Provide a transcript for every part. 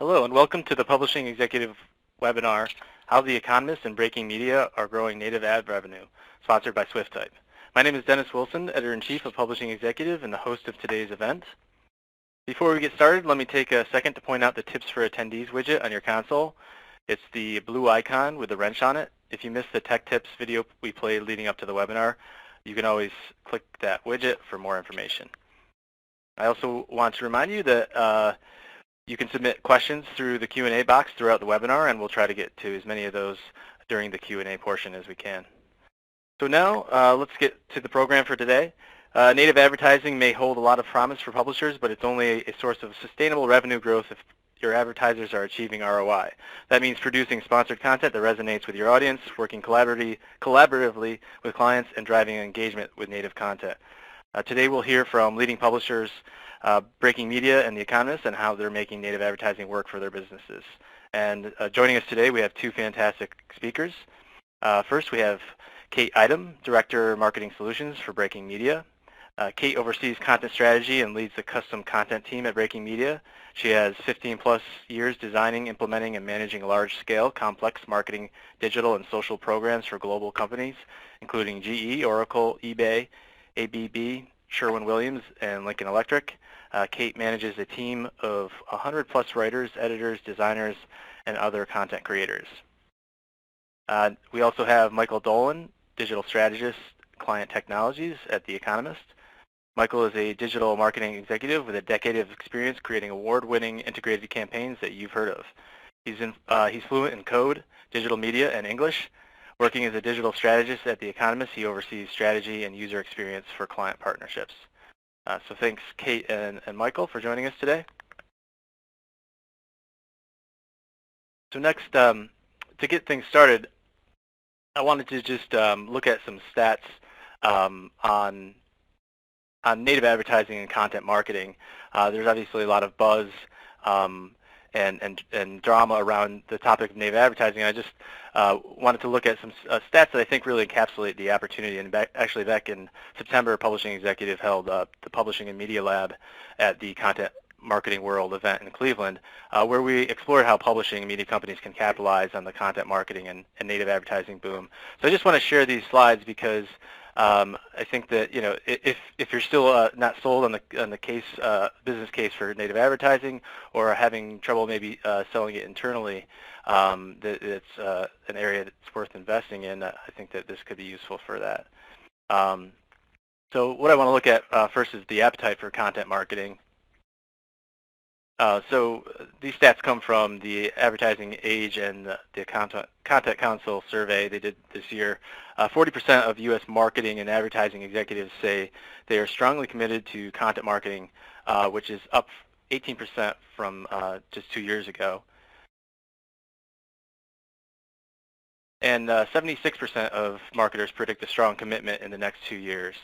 Hello and welcome to the Publishing Executive webinar, How the Economist and Breaking Media Are Growing Native Ad Revenue, sponsored by Swiftype. My name is Dennis Wilson, Editor-in-Chief of Publishing Executive and the host of today's event. Before we get started, let me take a second to point out the Tips for Attendees widget on your console. It's the blue icon with the wrench on it. If you missed the Tech Tips video we played leading up to the webinar, you can always click that widget for more information. I also want to remind you that you can submit questions through the Q&A box throughout the webinar, and we'll try to get to as many of those during the Q&A portion as we can. So now, let's get to the program for today. Native advertising may hold a lot of promise for publishers, but it's only a source of sustainable revenue growth if your advertisers are achieving ROI. That means producing sponsored content that resonates with your audience, working collaboratively with clients, and driving engagement with native content. Today we'll hear from leading publishers, Breaking Media and The Economist, and how they're making native advertising work for their businesses. And joining us today, we have two fantastic speakers. First, we have Kate Idem, Director of Marketing Solutions for Breaking Media. Kate oversees content strategy and leads the custom content team at Breaking Media. She has 15-plus years designing, implementing, and managing large-scale, complex marketing, digital, and social programs for global companies, including GE, Oracle, eBay, ABB, Sherwin-Williams, and Lincoln Electric. Kate manages a team of 100-plus writers, editors, designers, and other content creators. We also have Michael Dolan, Digital Strategist, Client Technologies at The Economist. Michael is a digital marketing executive with a decade of experience creating award-winning integrated campaigns that you've heard of. He's fluent in code, digital media, and English. Working as a digital strategist at The Economist, he oversees strategy and user experience for client partnerships. So thanks, Kate and Michael, for joining us today. So next, to get things started, I wanted to just look at some stats on native advertising and content marketing. There's obviously a lot of buzz and drama around the topic of native advertising. I just wanted to look at some stats that I think really encapsulate the opportunity. And actually back in September, Publishing Executive held the Publishing and Media Lab at the Content Marketing World event in Cleveland, where we explored how publishing and media companies can capitalize on the content marketing and native advertising boom. So I just want to share these slides because I think that, you know, if you're still not sold on the business case for native advertising, or having trouble maybe selling it internally, that it's an area that's worth investing in. I think that this could be useful for that. So what I want to look at first is the appetite for content marketing. So these stats come from the Advertising Age and the Content Council survey they did this year. 40% of U.S. marketing and advertising executives say they are strongly committed to content marketing, which is up 18% from just 2 years ago. And 76% of marketers predict a strong commitment in the next 2 years.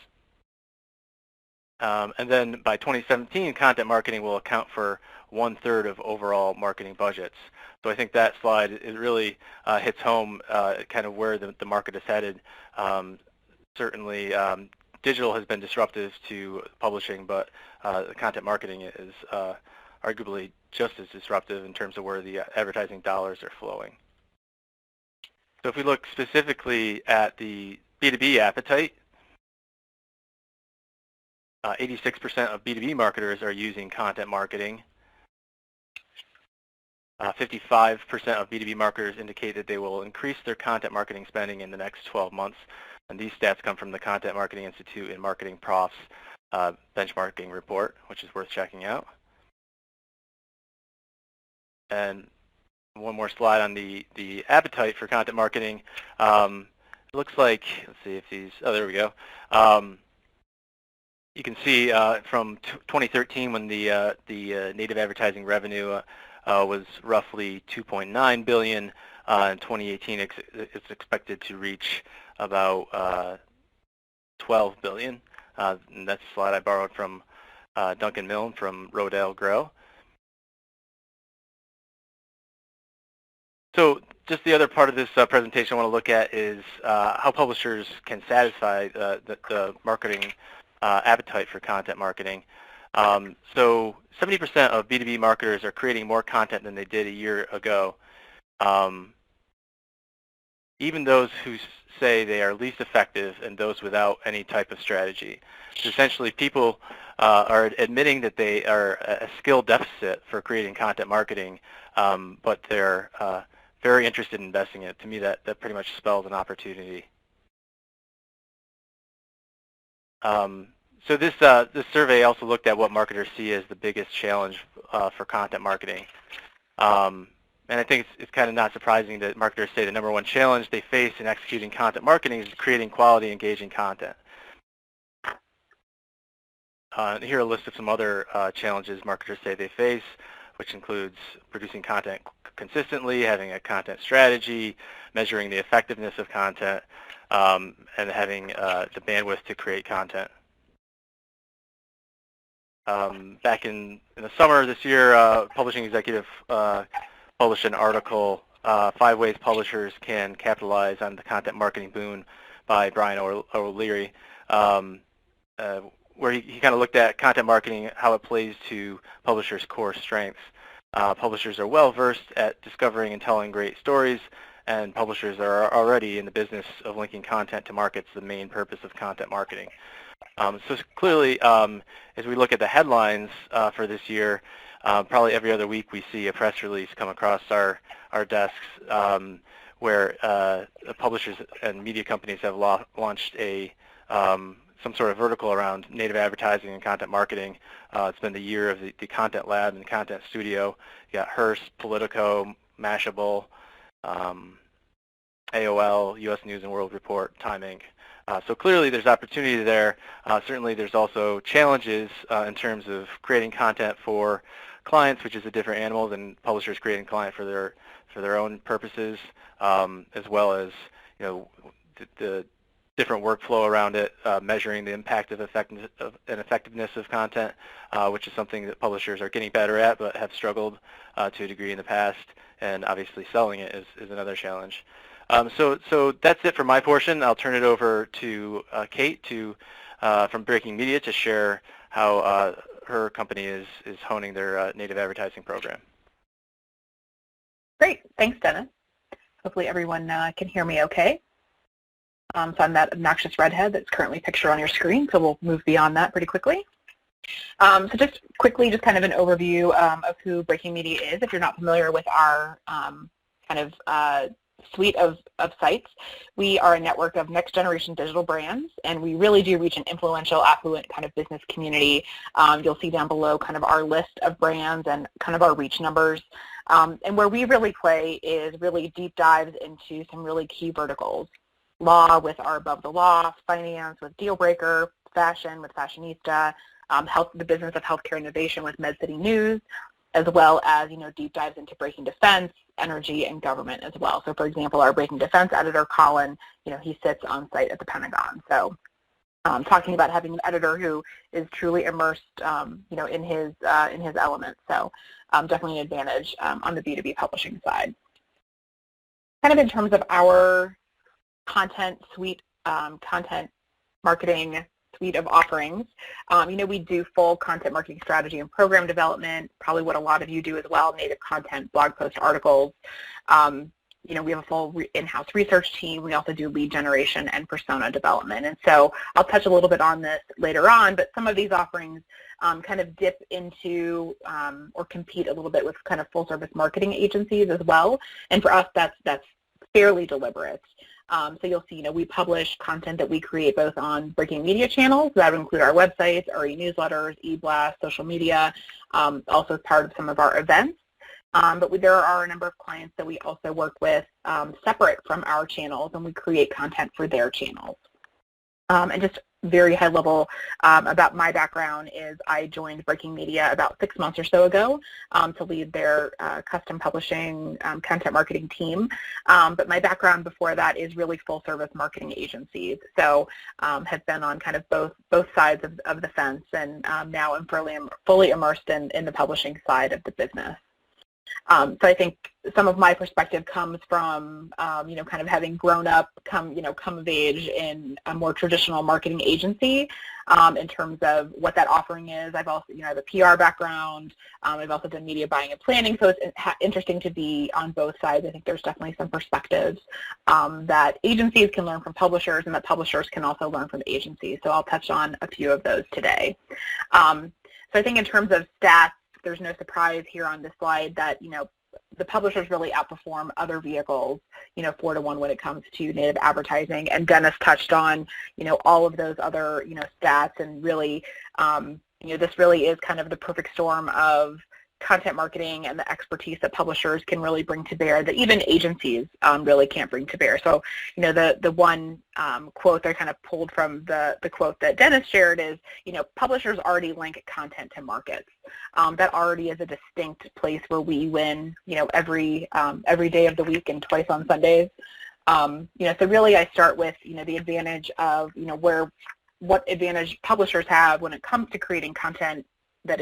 And then by 2017, content marketing will account for 1/3 of overall marketing budgets. So I think that slide, it really hits home kind of where the market is headed. Certainly, digital has been disruptive to publishing, but content marketing is arguably just as disruptive in terms of where the advertising dollars are flowing. So if we look specifically at the B2B appetite, 86% of B2B marketers are using content marketing. 55% of B2B marketers indicate that they will increase their content marketing spending in the next 12 months. And these stats come from the Content Marketing Institute and Marketing Prof's benchmarking report, which is worth checking out. And one more slide on the appetite for content marketing. It looks like, let's see if these, oh, there we go. You can see from 2013, when the native advertising revenue was roughly $2.9 billion. In 2018, it's expected to reach about $12 billion. And that's a slide I borrowed from Duncan Milne from Rodale Grow. So just the other part of this presentation I want to look at is how publishers can satisfy the marketing appetite for content marketing. So 70% of B2B marketers are creating more content than they did a year ago. Even those who say they are least effective and those without any type of strategy. So essentially, people are admitting that they are a skill deficit for creating content marketing, but they're very interested in investing in it. To me, that pretty much spells an opportunity. So this survey also looked at what marketers see as the biggest challenge for content marketing. And I think it's kind of not surprising that marketers say the number one challenge they face in executing content marketing is creating quality, engaging content. Here are a list of some other challenges marketers say they face, which includes producing content consistently, having a content strategy, measuring the effectiveness of content, and having the bandwidth to create content. Back in the summer of this year, Publishing Executive published an article, 5 Ways Publishers Can Capitalize on the Content Marketing Boom by Brian O'Leary, where he kind of looked at content marketing, how it plays to publishers' core strengths. Publishers are well-versed at discovering and telling great stories, and publishers are already in the business of linking content to markets, the main purpose of content marketing. So clearly, as we look at the headlines for this year, probably every other week we see a press release come across our desks where publishers and media companies have launched some sort of vertical around native advertising and content marketing. It's been the year of the Content Lab and Content Studio. You got Hearst, Politico, Mashable, AOL, U.S. News and World Report, Time Inc. So clearly there's opportunity there. Certainly there's also challenges in terms of creating content for clients, which is a different animal than publishers creating content for their own purposes, as well as the different workflow around it, measuring the impact of effectiveness of content, which is something that publishers are getting better at but have struggled to a degree in the past, and obviously selling it is another challenge. So that's it for my portion. I'll turn it over to Kate from Breaking Media to share how her company is honing their native advertising program. Great, thanks, Dennis. Hopefully everyone can hear me okay. So I'm that obnoxious redhead that's currently pictured on your screen, so we'll move beyond that pretty quickly. So just quickly, just kind of an overview of who Breaking Media is, if you're not familiar with our suite of sites. We are a network of next-generation digital brands, and we really do reach an influential, affluent kind of business community. You'll see down below kind of our list of brands and kind of our reach numbers. And where we really play is really deep dives into some really key verticals. Law with our Above the Law, finance with Dealbreaker, fashion with Fashionista, the business of healthcare innovation with MedCity News, as well as deep dives into breaking defense, energy, and government as well. So for example, our breaking defense editor, Colin, he sits on site at the Pentagon. So talking about having an editor who is truly immersed, in his element. So definitely an advantage on the B2B publishing side. Kind of in terms of our content suite, content marketing suite of offerings. We do full content marketing strategy and program development, probably what a lot of you do as well, native content, blog post articles. We have a full in-house research team. We also do lead generation and persona development. And so I'll touch a little bit on this later on, but some of these offerings kind of dip into or compete a little bit with kind of full service marketing agencies as well. And for us, that's fairly deliberate. So you'll see, we publish content that we create both on Breaking Media channels. That would include our websites, our e-newsletters, e-blasts, social media, also as part of some of our events. But there are a number of clients that we also work with separate from our channels, and we create content for their channels. And just very high level about my background is I joined Breaking Media about 6 months or so ago to lead their custom publishing content marketing team. But my background before that is really full service marketing agencies. So have been on kind of both sides of the fence, and now I'm fully immersed in the publishing side of the business. So I think some of my perspective comes from, kind of having grown up, come of age in a more traditional marketing agency in terms of what that offering is. I've also, I have a PR background. I've also done media buying and planning, so it's interesting to be on both sides. I think there's definitely some perspectives that agencies can learn from publishers and that publishers can also learn from agencies. So I'll touch on a few of those today. So I think in terms of stats, there's no surprise here on this slide that, the publishers really outperform other vehicles, 4-to-1 when it comes to native advertising. And Dennis touched on, all of those other, stats, and really, this really is kind of the perfect storm of content marketing and the expertise that publishers can really bring to bear that even agencies really can't bring to bear. So, the one quote that I kind of pulled from the quote that Dennis shared is, publishers already link content to markets. That already is a distinct place where we win, every day of the week and twice on Sundays. So really I start with, the advantage of, what advantage publishers have when it comes to creating content that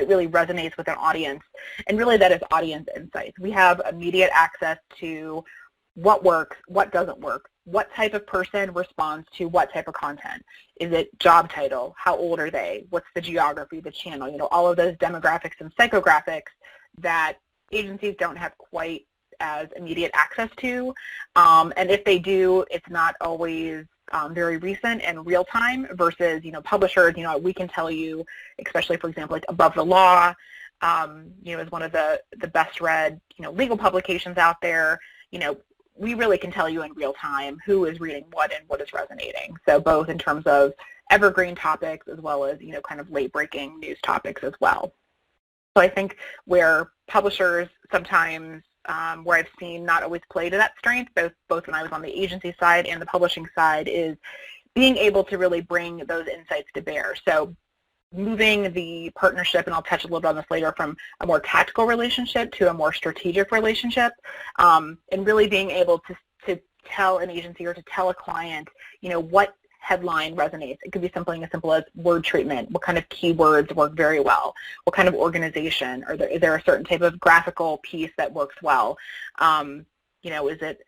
really resonates with an audience, and really that is audience insights. We have immediate access to what works, what doesn't work, what type of person responds to what type of content. Is it job title? How old are they? What's the geography, the channel? All of those demographics and psychographics that agencies don't have quite as immediate access to. And if they do, it's not always very recent and real time versus, publishers, we can tell you, especially for example, like Above the Law, is one of the best read, legal publications out there. We really can tell you in real time who is reading what and what is resonating. So both in terms of evergreen topics as well as, kind of late breaking news topics as well. So I think where publishers sometimes, where I've seen not always play to that strength, both when I was on the agency side and the publishing side, is being able to really bring those insights to bear. So moving the partnership, and I'll touch a little bit on this later, from a more tactical relationship to a more strategic relationship, and really being able to tell an agency or to tell a client, what headline resonates. It could be something as simple as word treatment. What kind of keywords work very well? What kind of organization? Is there a certain type of graphical piece that works well? Is it,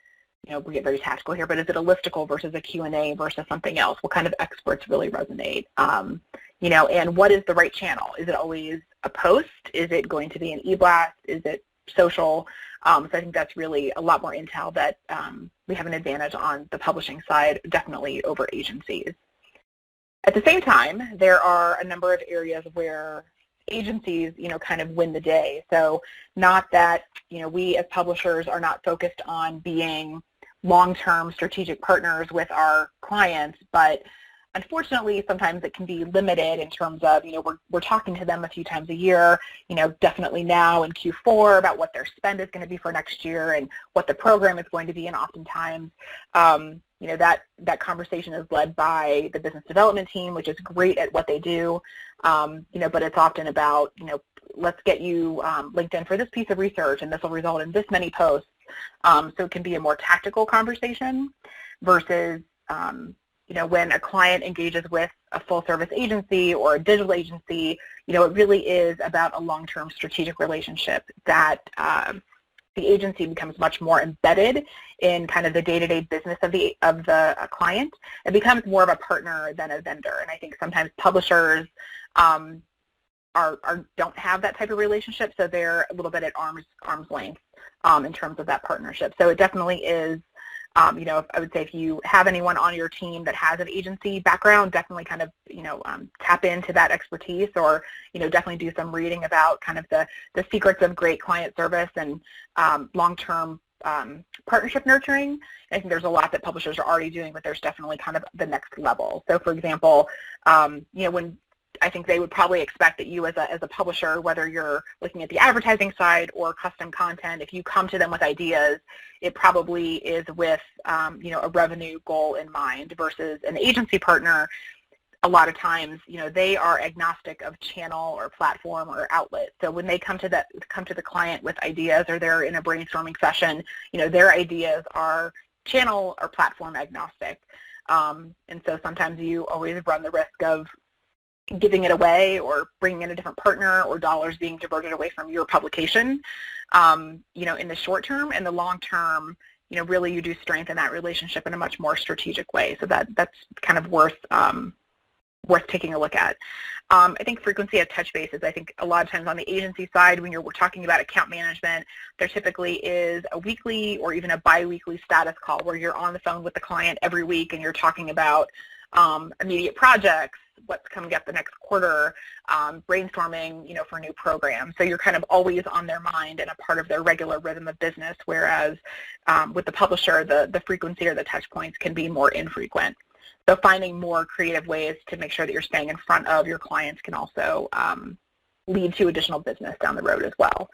we get very tactical here, but is it a listicle versus a Q&A versus something else? What kind of experts really resonate? And what is the right channel? Is it always a post? Is it going to be an e-blast? Is it social? So I think that's really a lot more intel that we have an advantage on the publishing side, definitely over agencies. At the same time, there are a number of areas where agencies, kind of win the day. So not that, we as publishers are not focused on being long-term strategic partners with our clients, but unfortunately, sometimes it can be limited in terms of, we're talking to them a few times a year, definitely now in Q4 about what their spend is going to be for next year and what the program is going to be. And oftentimes, that conversation is led by the business development team, which is great at what they do. But it's often about, let's get you linked in for this piece of research, and this will result in this many posts. So it can be a more tactical conversation versus, when a client engages with a full-service agency or a digital agency, it really is about a long-term strategic relationship that the agency becomes much more embedded in kind of the day-to-day business of the client. It becomes more of a partner than a vendor. And I think sometimes publishers don't have that type of relationship, so they're a little bit at arm's length in terms of that partnership. So it definitely is. I would say if you have anyone on your team that has an agency background, definitely kind of, tap into that expertise, or, definitely do some reading about kind of the secrets of great client service and long-term partnership nurturing. I think there's a lot that publishers are already doing, but there's definitely kind of the next level. So for example, when I think they would probably expect that you as a publisher, whether you're looking at the advertising side or custom content, if you come to them with ideas, it probably is with a revenue goal in mind, versus an agency partner. A lot of times, they are agnostic of channel or platform or outlet. So when they come to the client with ideas, or they're in a brainstorming session, their ideas are channel or platform agnostic. And so sometimes you always run the risk of giving it away or bringing in a different partner or dollars being diverted away from your publication, in the short term. And the long term, really you do strengthen that relationship in a much more strategic way. So that's kind of worth taking a look at. I think frequency of touch bases, I think a lot of times on the agency side, when we're talking about account management, there typically is a weekly or even a bi-weekly status call where you're on the phone with the client every week and you're talking about immediate projects, what's coming up the next quarter, brainstorming, for new programs. So you're kind of always on their mind and a part of their regular rhythm of business, whereas with the publisher, the frequency or the touch points can be more infrequent. So finding more creative ways to make sure that you're staying in front of your clients can also lead to additional business down the road as well.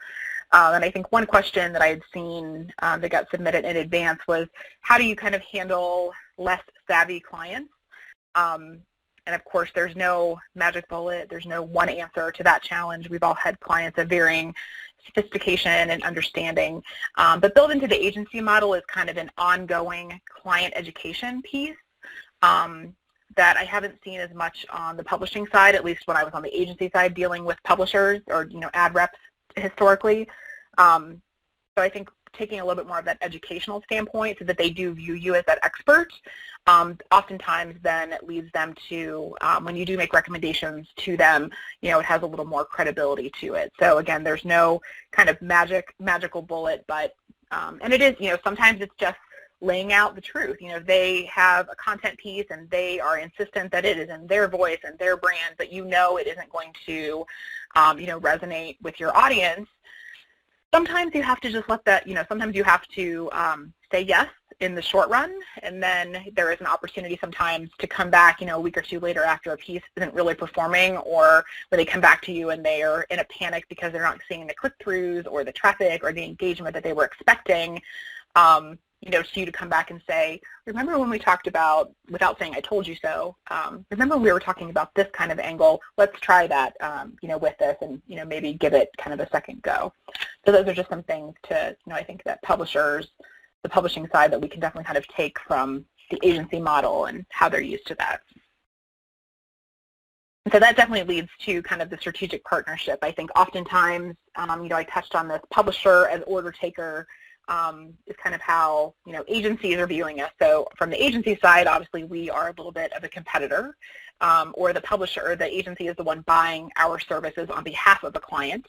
And I think one question that I had seen that got submitted in advance was, how do you kind of handle less savvy clients? And of course, there's no magic bullet. There's no one answer to that challenge. We've all had clients of varying sophistication and understanding. But built into the agency model is kind of an ongoing client education piece that I haven't seen as much on the publishing side, at least when I was on the agency side dealing with publishers or, ad reps historically. So I think taking a little bit more of that educational standpoint so that they do view you as that expert, oftentimes then it leads them to, when you do make recommendations to them, it has a little more credibility to it. So again, there's no kind of magical bullet, but, and it is, sometimes it's just laying out the truth. They have a content piece and they are insistent that it is in their voice and their brand, but it isn't going to, resonate with your audience. Sometimes you have to just let that, sometimes you have to say yes in the short run, and then there is an opportunity sometimes to come back, a week or two later after a piece isn't really performing, or when they come back to you and they are in a panic because they're not seeing the click-throughs or the traffic or the engagement that they were expecting, to you to come back and say, remember when we talked about, without saying I told you so, remember we were talking about this kind of angle, let's try that, with this and, maybe give it kind of a second go. So those are just some things to, I think that publishers, the publishing side, that we can definitely kind of take from the agency model and how they're used to that. And so that definitely leads to kind of the strategic partnership. I think oftentimes, I touched on this, publisher as order taker is kind of how, agencies are viewing us. So from the agency side, obviously we are a little bit of a competitor, or the publisher, the agency is the one buying our services on behalf of a client.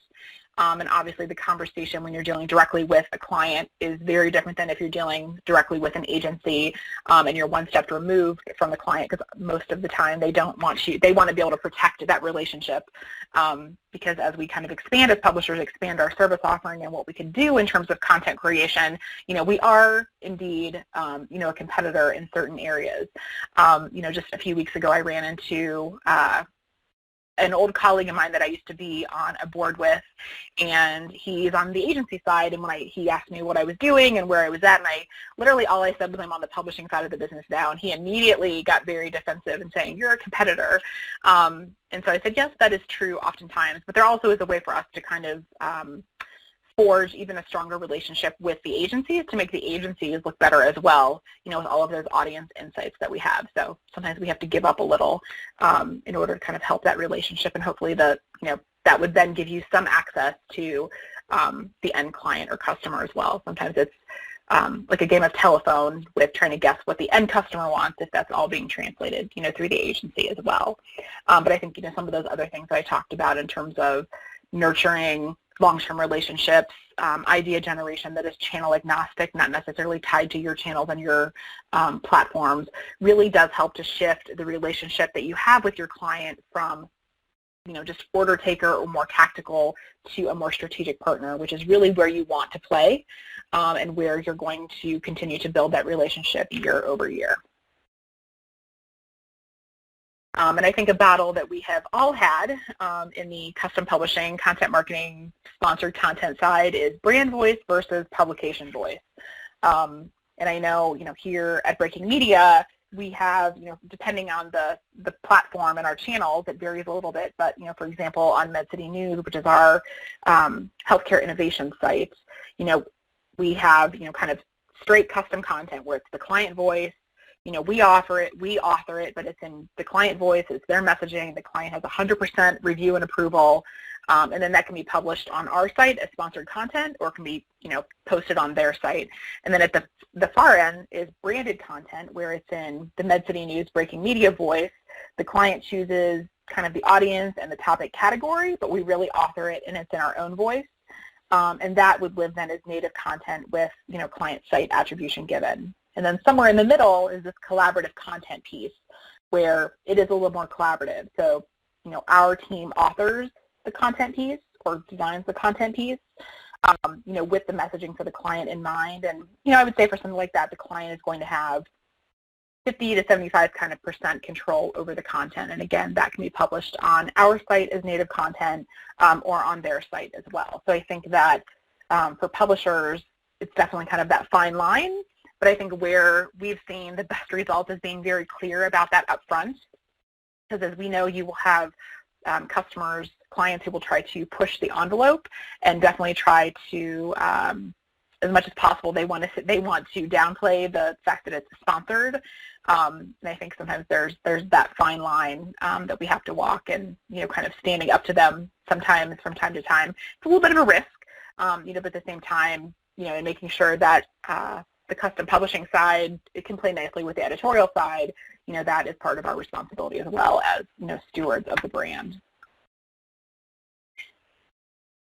And obviously the conversation when you're dealing directly with a client is very different than if you're dealing directly with an agency and you're one step removed from the client, because most of the time they don't want you, they want to be able to protect that relationship, because as we kind of expand as publishers, expand our service offering and what we can do in terms of content creation, we are indeed, a competitor in certain areas. Just a few weeks ago I ran into an old colleague of mine that I used to be on a board with, and he's on the agency side, and when he asked me what I was doing and where I was at, and literally all I said was I'm on the publishing side of the business now, and he immediately got very defensive and saying, you're a competitor. And so I said, yes, that is true oftentimes, but there also is a way for us to kind of forge even a stronger relationship with the agencies to make the agencies look better as well, with all of those audience insights that we have. So sometimes we have to give up a little in order to kind of help that relationship, and hopefully that would then give you some access to the end client or customer as well. Sometimes it's like a game of telephone with trying to guess what the end customer wants, if that's all being translated, through the agency as well. But I think, some of those other things I talked about in terms of nurturing long-term relationships, idea generation that is channel agnostic, not necessarily tied to your channels and your platforms, really does help to shift the relationship that you have with your client from, just order taker or more tactical to a more strategic partner, which is really where you want to play and where you're going to continue to build that relationship year over year. And I think a battle that we have all had in the custom publishing, content marketing, sponsored content side is brand voice versus publication voice. And I know, here at Breaking Media, we have, depending on the platform and our channels, it varies a little bit. But, for example, on MedCity News, which is our healthcare innovation site, we have, kind of straight custom content where it's the client voice. we author it, but it's in the client voice, it's their messaging, the client has 100% review and approval, and then that can be published on our site as sponsored content or can be, posted on their site. And then at the far end is branded content where it's in the MedCity News breaking media voice. The client chooses kind of the audience and the topic category, but we really author it and it's in our own voice. And that would live then as native content with, client site attribution given. And then somewhere in the middle is this collaborative content piece where it is a little more collaborative. So, our team authors the content piece or designs the content piece, with the messaging for the client in mind. And, I would say for something like that, the client is going to have 50 to 75% control over the content. And again, that can be published on our site as native content or on their site as well. So I think that for publishers, it's definitely kind of that fine line. But I think where we've seen the best results is being very clear about that upfront. Because as we know, you will have customers, clients who will try to push the envelope and definitely try to, as much as possible, they want to downplay the fact that it's sponsored. And I think sometimes there's that fine line that we have to walk, and kind of standing up to them sometimes from time to time. It's a little bit of a risk, but at the same time, and making sure that the custom publishing side, it can play nicely with the editorial side. That is part of our responsibility as well as stewards of the brand.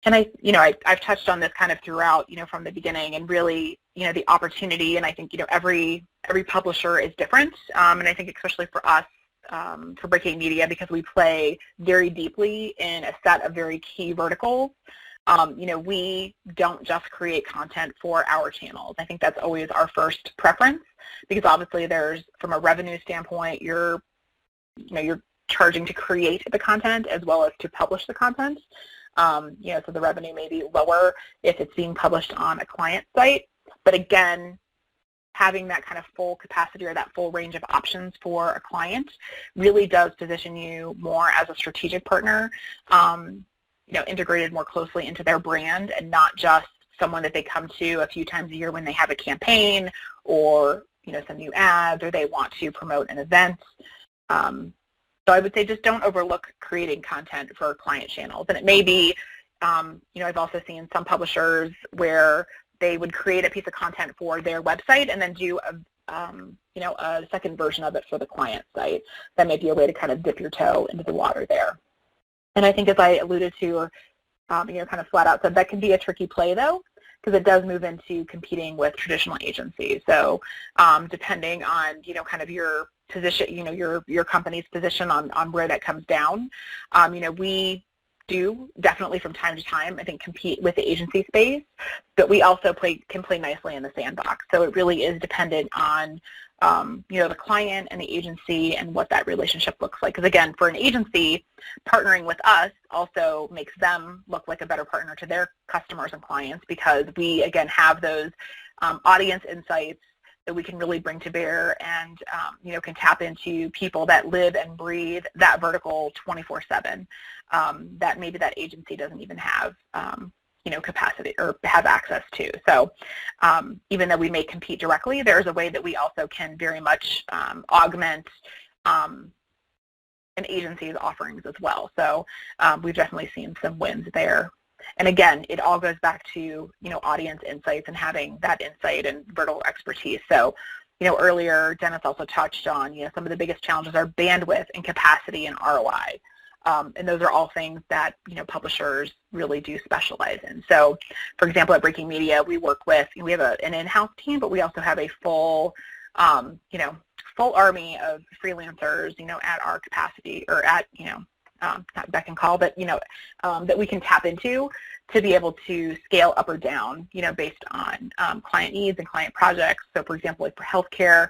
And I've touched on this kind of throughout, from the beginning, and really, the opportunity. And I think, every publisher is different. And I think especially for us, for Breaking Media, because we play very deeply in a set of very key verticals. We don't just create content for our channels. I think that's always our first preference, because obviously there's, from a revenue standpoint, you're charging to create the content as well as to publish the content. So the revenue may be lower if it's being published on a client site. But again, having that kind of full capacity or that full range of options for a client really does position you more as a strategic partner, integrated more closely into their brand and not just someone that they come to a few times a year when they have a campaign or, some new ads or they want to promote an event. So I would say just don't overlook creating content for client channels. And it may be, I've also seen some publishers where they would create a piece of content for their website and then do a second version of it for the client site. That may be a way to kind of dip your toe into the water there. And I think, as I alluded to, or kind of flat out said, that can be a tricky play though, because it does move into competing with traditional agencies. So depending on, kind of your position, your company's position on where that comes down, we do definitely from time to time, I think, compete with the agency space, but we also can play nicely in the sandbox. So it really is dependent on, the client and the agency and what that relationship looks like. Because again, for an agency, partnering with us also makes them look like a better partner to their customers and clients, because we, again, have those audience insights that we can really bring to bear and, can tap into people that live and breathe that vertical 24/7 that maybe that agency doesn't even have, capacity or have access to. So even though we may compete directly, there's a way that we also can very much augment an agency's offerings as well. So we've definitely seen some wins there. And again, it all goes back to, audience insights and having that insight and vertical expertise. So, earlier Dennis also touched on, some of the biggest challenges are bandwidth and capacity and ROI. And those are all things that, publishers really do specialize in. So, for example, at Breaking Media, we have an in-house team, but we also have a full army of freelancers, at our capacity or at, not beck and call, but, that we can tap into to be able to scale up or down, based on client needs and client projects. So, for example, like for healthcare,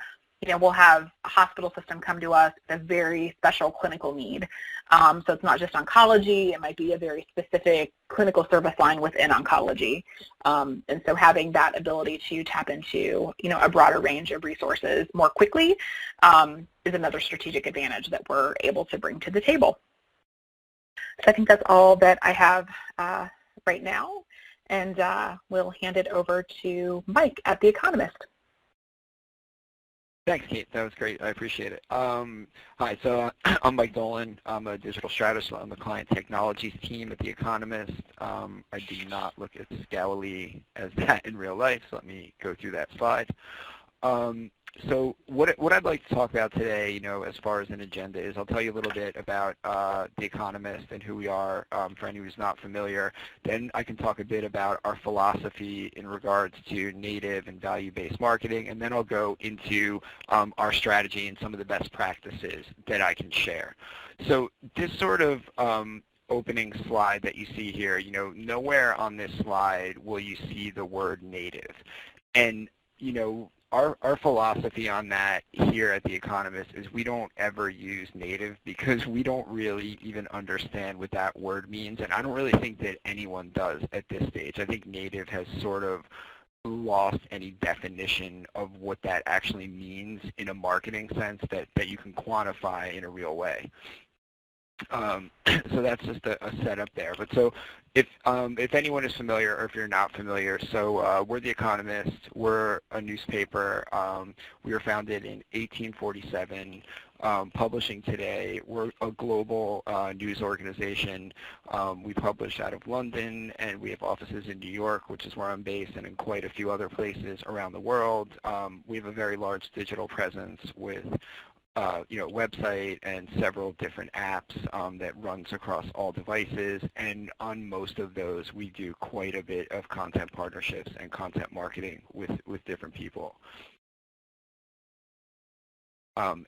we'll have a hospital system come to us with a very special clinical need. So it's not just oncology, it might be a very specific clinical service line within oncology. And so having that ability to tap into, a broader range of resources more quickly is another strategic advantage that we're able to bring to the table. So I think that's all that I have right now, and we'll hand it over to Mike at The Economist. Thanks, Kate. That was great. I appreciate it. Hi, so I'm Mike Dolan. I'm a digital strategist on the client technologies team at The Economist. I do not look as scowly as that in real life, so let me go through that slide. So what I'd like to talk about today, as far as an agenda is I'll tell you a little bit about The Economist and who we are for anyone who's not familiar. Then I can talk a bit about our philosophy in regards to native and value-based marketing, and then I'll go into our strategy and some of the best practices that I can share. So this sort of opening slide that you see here, nowhere on this slide will you see the word native. And, our philosophy on that here at The Economist is we don't ever use native because we don't really even understand what that word means, and I don't really think that anyone does at this stage. I think native has sort of lost any definition of what that actually means in a marketing sense that you can quantify in a real way. So that's just a setup there. But so if anyone is familiar, or if you're not familiar, so we're The Economist. We're a newspaper. We were founded in 1847. Publishing today, we're a global news organization. We publish out of London, and we have offices in New York, which is where I'm based, and in quite a few other places around the world. We have a very large digital presence with website and several different apps that runs across all devices, and on most of those we do quite a bit of content partnerships and content marketing with different people.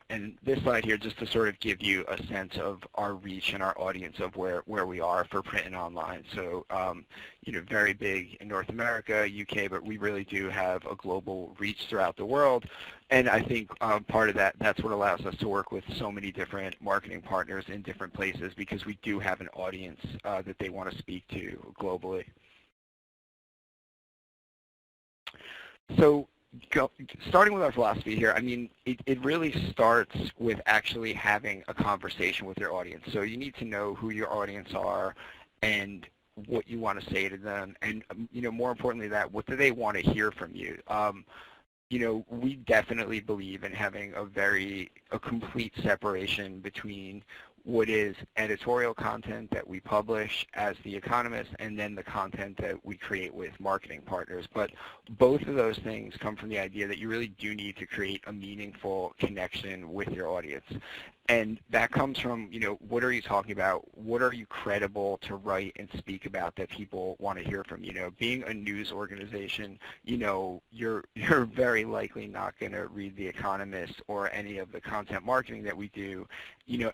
And this slide here, just to sort of give you a sense of our reach and our audience of where we are for print and online. So, very big in North America, UK, but we really do have a global reach throughout the world. And I think part of that's what allows us to work with so many different marketing partners in different places, because we do have an audience that they want to speak to globally. So, starting with our philosophy here, I mean, it really starts with actually having a conversation with your audience. So you need to know who your audience are and what you want to say to them, and more importantly, what do they want to hear from you. We definitely believe in having a complete separation between what is editorial content that we publish as The Economist and then the content that we create with marketing partners. But both of those things come from the idea that you really do need to create a meaningful connection with your audience. And that comes from, what are you talking about? What are you credible to write and speak about that people want to hear from? Being a news organization, you're very likely not going to read The Economist or any of the content marketing that we do,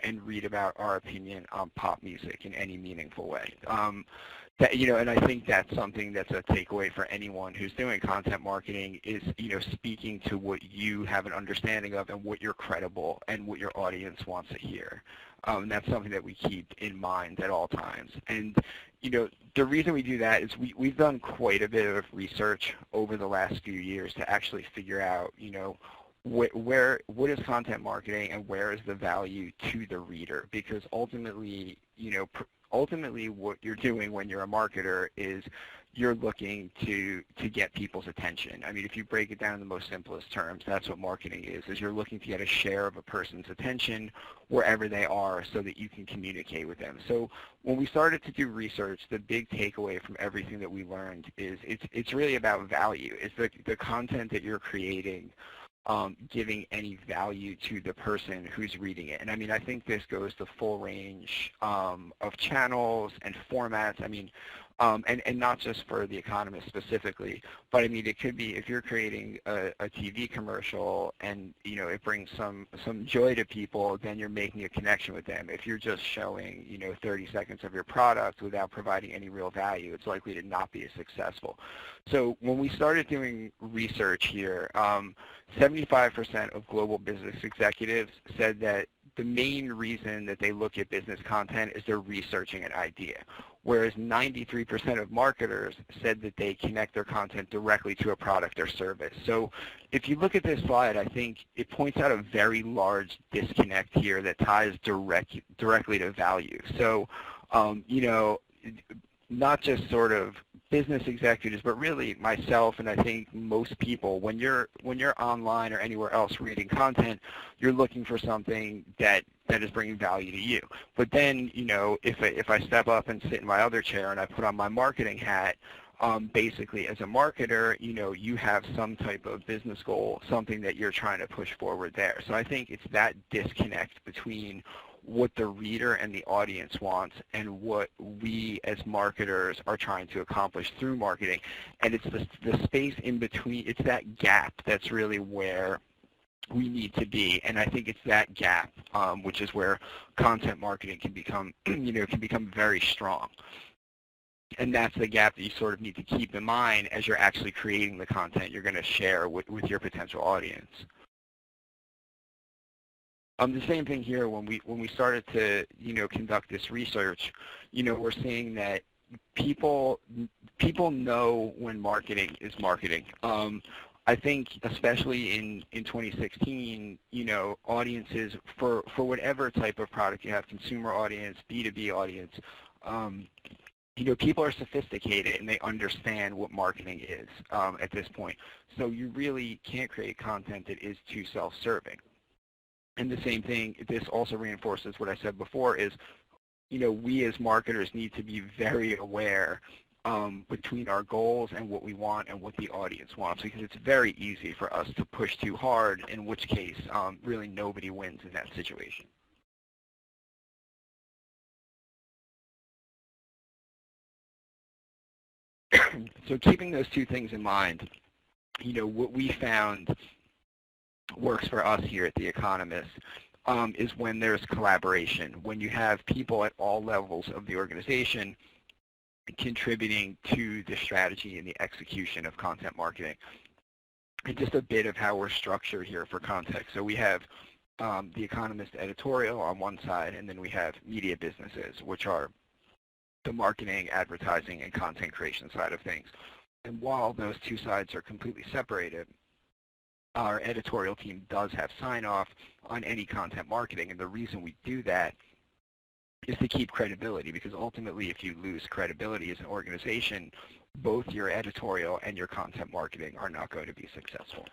and read about our opinion on pop music in any meaningful way. And I think that's something that's a takeaway for anyone who's doing content marketing is, speaking to what you have an understanding of and what you're credible and what your audience wants to hear. And that's something that we keep in mind at all times. And, the reason we do that is we've done quite a bit of research over the last few years to actually figure out, what is content marketing and where is the value to the reader? Because ultimately, what you're doing when you're a marketer is you're looking to get people's attention. I mean, if you break it down in the most simplest terms, that's what marketing is you're looking to get a share of a person's attention wherever they are so that you can communicate with them. So when we started to do research, the big takeaway from everything that we learned is it's really about value. It's the content that you're creating giving any value to the person who's reading it. And I mean, I think this goes to full range of channels and formats. I mean, and not just for The Economist specifically, but I mean, it could be if you're creating a TV commercial and, it brings some joy to people, then you're making a connection with them. If you're just showing, 30 seconds of your product without providing any real value, it's likely to not be as successful. So when we started doing research here, 75% of global business executives said that the main reason that they look at business content is they're researching an idea, whereas 93% of marketers said that they connect their content directly to a product or service. So if you look at this slide, I think it points out a very large disconnect here that ties directly to value. So, not just sort of business executives, but really myself and I think most people, when you're online or anywhere else reading content, you're looking for something that is bringing value to you. But then, if I step up and sit in my other chair and I put on my marketing hat, basically as a marketer, you have some type of business goal, something that you're trying to push forward there. So I think it's that disconnect between what the reader and the audience wants and what we as marketers are trying to accomplish through marketing. And it's the space in between, it's that gap that's really where we need to be. And I think it's that gap, which is where content marketing can become, can become very strong. And that's the gap that you sort of need to keep in mind as you're actually creating the content you're going to share with your potential audience. The same thing here when we started to conduct this research, we're seeing that people know when marketing is marketing. I think especially in 2016, audiences for whatever type of product you have, consumer audience, B2B audience, people are sophisticated and they understand what marketing is at this point. So you really can't create content that is too self-serving. And the same thing, this also reinforces what I said before, is, we as marketers need to be very aware between our goals and what we want and what the audience wants, because it's very easy for us to push too hard, in which case really nobody wins in that situation. So keeping those two things in mind, what we found works for us here at The Economist is when there's collaboration, when you have people at all levels of the organization contributing to the strategy and the execution of content marketing. And just a bit of how we're structured here for context. So we have The Economist editorial on one side, and then we have media businesses, which are the marketing, advertising, and content creation side of things. And while those two sides are completely separated, our editorial team does have sign-off on any content marketing, and the reason we do that is to keep credibility, because ultimately if you lose credibility as an organization, both your editorial and your content marketing are not going to be successful.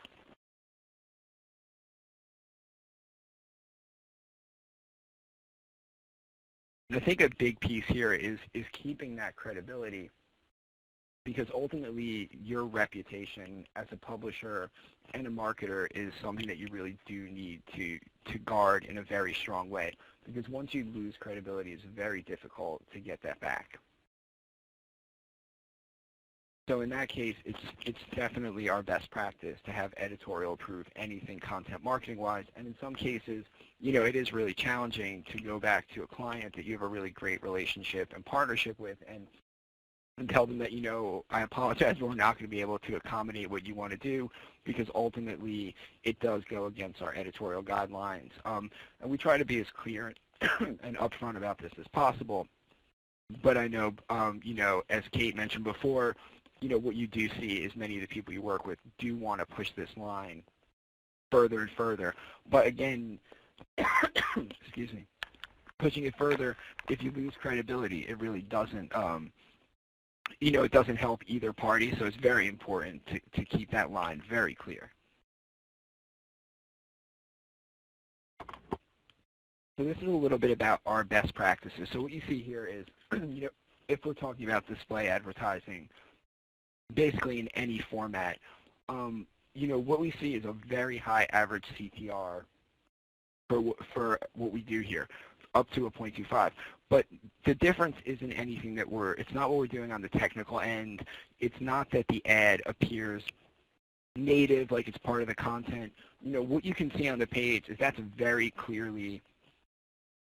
And I think a big piece here is keeping that credibility, because ultimately your reputation as a publisher and a marketer is something that you really do need to guard in a very strong way, because once you lose credibility, it's very difficult to get that back. So in that case, it's definitely our best practice to have editorial approve anything content marketing wise, and in some cases, it is really challenging to go back to a client that you have a really great relationship and partnership with and tell them that, I apologize, but we're not going to be able to accommodate what you want to do, because ultimately it does go against our editorial guidelines. And we try to be as clear and upfront about this as possible. But I know, as Kate mentioned before, what you do see is many of the people you work with do want to push this line further and further. But again, excuse me, pushing it further, if you lose credibility, it really doesn't it doesn't help either party, so it's very important to keep that line very clear. So this is a little bit about our best practices. So what you see here is, if we're talking about display advertising, basically in any format, what we see is a very high average CTR for what we do here, up to a 0.25. But the difference isn't anything that it's not what we're doing on the technical end. It's not that the ad appears native, like it's part of the content. What you can see on the page is that's very clearly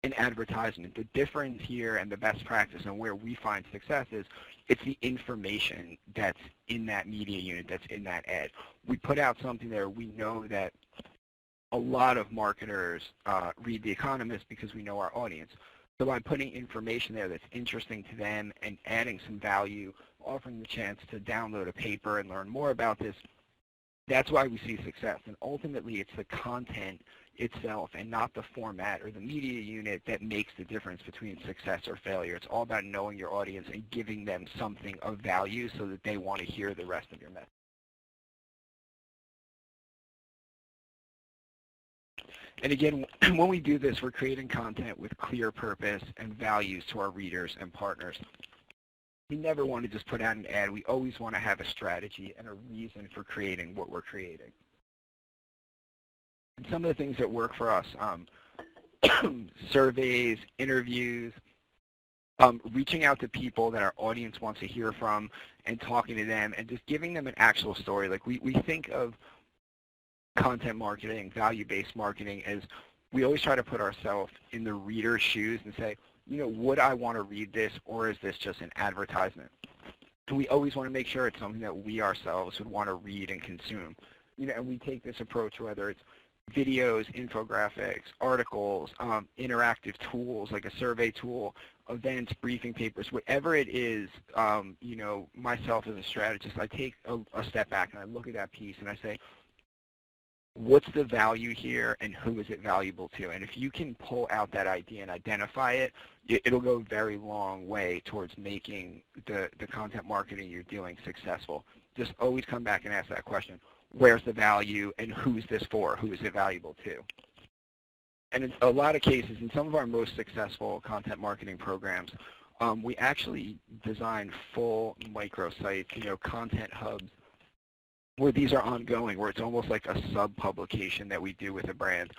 an advertisement. The difference here and the best practice and where we find success is it's the information that's in that media unit, that's in that ad. We put out something there. We know that a lot of marketers read The Economist because we know our audience. So by putting information there that's interesting to them and adding some value, offering the chance to download a paper and learn more about this, That's why we see success. And ultimately, it's the content itself and not the format or the media unit that makes the difference between success or failure. It's all about knowing your audience and giving them something of value so that they want to hear the rest of your message. And again, when we do this, we're creating content with clear purpose and values to our readers and partners. We never want to just put out an ad. We always want to have a strategy and a reason for creating what we're creating. And some of the things that work for us, surveys, interviews, reaching out to people that our audience wants to hear from and talking to them and just giving them an actual story. Like we think of content marketing, value-based marketing as we always try to put ourselves in the reader's shoes and say, you know, would I want to read this or is this just an advertisement? And we always want to make sure it's something that we ourselves would want to read and consume. You know, and we take this approach whether it's videos, infographics, articles, interactive tools like a survey tool, events, briefing papers, whatever it is, you know, myself as a strategist, I take a step back and I look at that piece and I say, what's the value here and who is it valuable to? And if you can pull out that idea and identify it, it'll go a very long way towards making the content marketing you're doing successful. Just always come back and ask that question. Where's the value and who's this for? Who is it valuable to? And in a lot of cases, in some of our most successful content marketing programs, we actually design full microsites, you know, content hubs, where these are ongoing, where it's almost like a sub-publication that we do with a brand.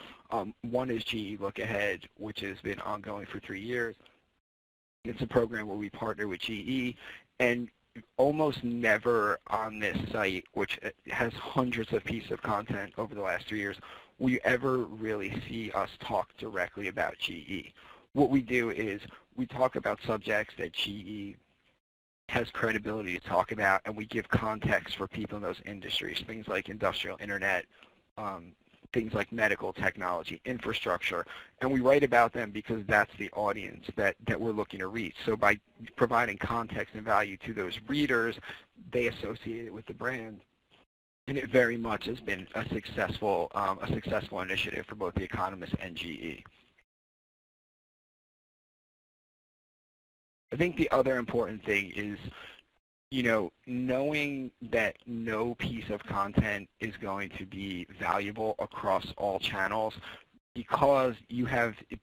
One is GE Look Ahead, which has been ongoing for 3 years. It's a program where we partner with GE, and almost never on this site, which has hundreds of pieces of content over the last 3 years, will you ever really see us talk directly about GE. What we do is we talk about subjects that GE has credibility to talk about, and we give context for people in those industries, things like industrial internet, things like medical technology, infrastructure, and we write about them because that's the audience that we're looking to reach. So by providing context and value to those readers, they associate it with the brand, and it very much has been a successful initiative for both The Economist and GE. I think the other important thing is, you know, knowing that no piece of content is going to be valuable across all channels, because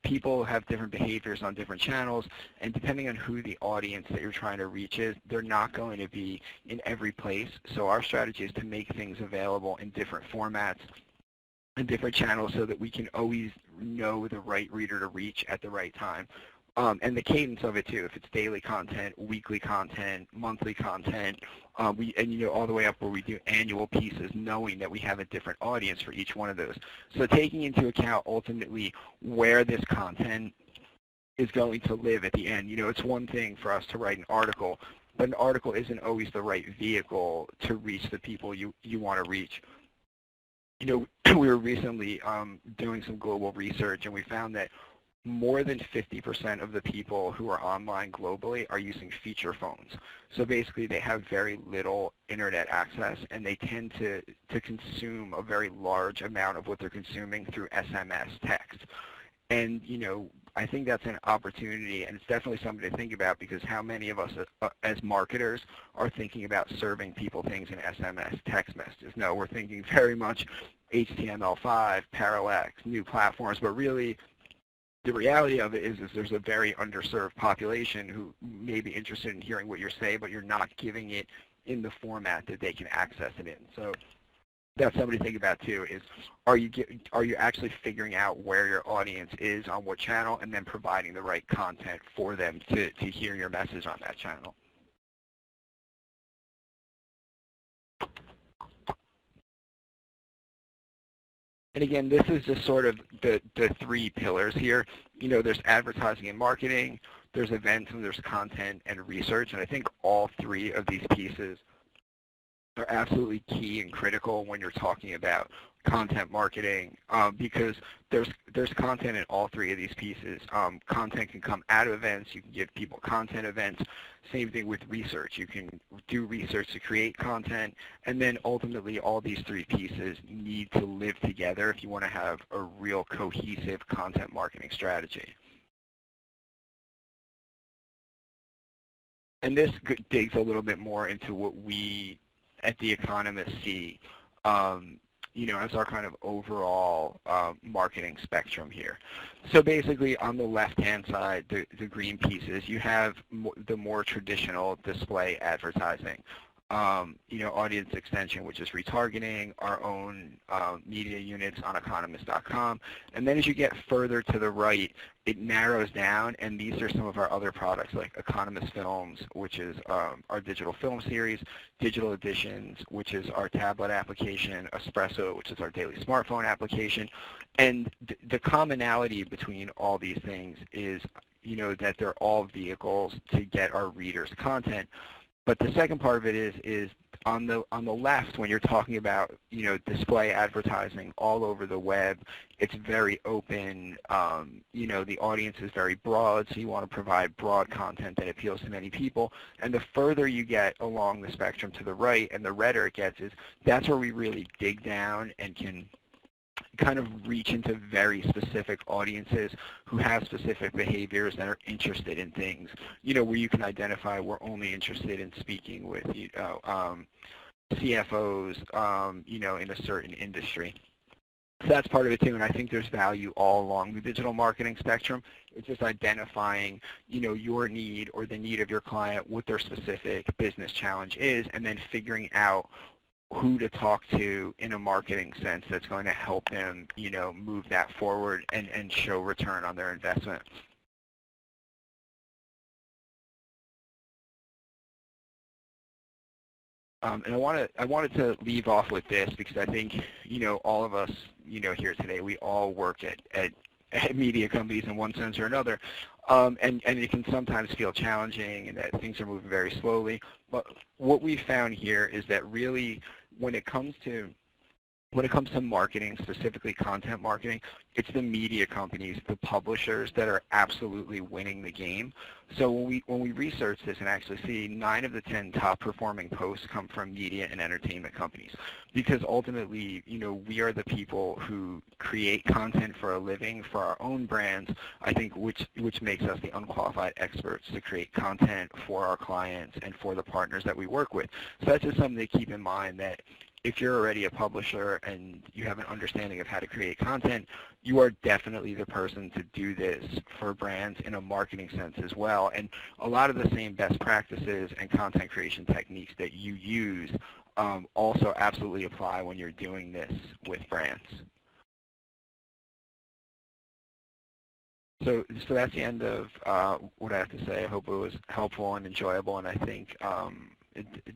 people have different behaviors on different channels, and depending on who the audience that you're trying to reach is, they're not going to be in every place. So our strategy is to make things available in different formats and different channels so that we can always know the right reader to reach at the right time. And the cadence of it too, if it's daily content, weekly content, monthly content, and you know, all the way up where we do annual pieces, knowing that we have a different audience for each one of those. So taking into account ultimately where this content is going to live at the end. You know, it's one thing for us to write an article, but an article isn't always the right vehicle to reach the people you want to reach. You know, we were recently doing some global research, and we found that more than 50% of the people who are online globally are using feature phones. So basically they have very little internet access, and they tend to consume a very large amount of what they're consuming through SMS text. And, you know, I think that's an opportunity, and it's definitely something to think about, because how many of us as marketers are thinking about serving people things in SMS text messages? No, we're thinking very much HTML5, Parallax, new platforms, but really the reality of it is there's a very underserved population who may be interested in hearing what you're saying, but you're not giving it in the format that they can access it in. So that's something to think about too, is are you actually figuring out where your audience is on what channel, and then providing the right content for them to hear your message on that channel. And again, this is just sort of the 3 pillars here. You know, there's advertising and marketing, there's events, and there's content and research. And I think all 3 of these pieces are absolutely key and critical when you're talking about content marketing, because there's content in all three of these pieces. Content can come out of events. You can give people content events. Same thing with research. You can do research to create content, and then ultimately all these three pieces need to live together if you want to have a real cohesive content marketing strategy. And this digs a little bit more into what we at The Economist see, as our kind of overall marketing spectrum here. So basically, on the left-hand side, the green pieces, you have the more traditional display advertising. Audience extension, which is retargeting, our own media units on economist.com. And then as you get further to the right, it narrows down, and these are some of our other products like Economist Films, which is our digital film series, Digital Editions, which is our tablet application, Espresso, which is our daily smartphone application. And the commonality between all these things is, that they're all vehicles to get our readers content. But the second part of it is on the left, when you're talking about display advertising all over the web, it's very open. The audience is very broad, so you want to provide broad content that appeals to many people. And the further you get along the spectrum to the right, and the redder it gets, that's where we really dig down and can kind of reach into very specific audiences who have specific behaviors and are interested in things, where you can identify we're only interested in speaking with CFOs, in a certain industry. So that's part of it too, and I think there's value all along the digital marketing spectrum. It's just identifying, your need or the need of your client, what their specific business challenge is, and then figuring out who to talk to in a marketing sense that's going to help them, move that forward and show return on their investment. And I wanted to leave off with this because I think, all of us, here today, we all work at media companies in one sense or another. And it can sometimes feel challenging and that things are moving very slowly. But what we found here is that really when it comes to marketing, specifically content marketing, it's the media companies, the publishers that are absolutely winning the game. So when we research this and actually see 9 of the 10 top performing posts come from media and entertainment companies, because ultimately, we are the people who create content for a living for our own brands, I think, which makes us the unqualified experts to create content for our clients and for the partners that we work with. So that's just something to keep in mind, that if you're already a publisher and you have an understanding of how to create content, you are definitely the person to do this for brands in a marketing sense as well. And a lot of the same best practices and content creation techniques that you use also absolutely apply when you're doing this with brands. So that's the end of what I have to say. I hope it was helpful and enjoyable, and I think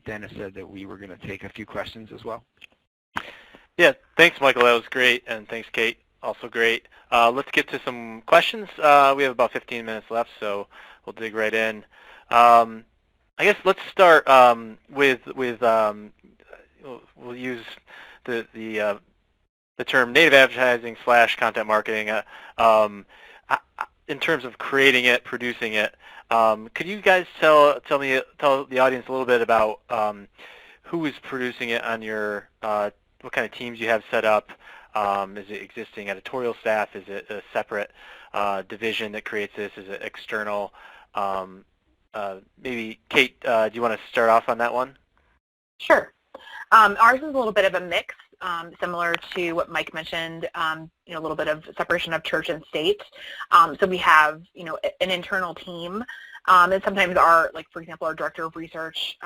Dennis said that we were going to take a few questions as well. Yeah, thanks, Michael. That was great, and thanks, Kate. Also great. Let's get to some questions. We have about 15 minutes left, so we'll dig right in. I guess let's start with we'll use the term native advertising / content marketing. In terms of creating it, producing it, could you guys tell the audience a little bit about who is producing it on your what kind of teams you have set up? Is it existing editorial staff? Is it a separate division that creates this? Is it external? Maybe Kate, do you want to start off on that one? Sure. Ours is a little bit of a mix, similar to what Mike mentioned, a little bit of separation of church and state. So we have, an internal team, and sometimes for example, our director of research,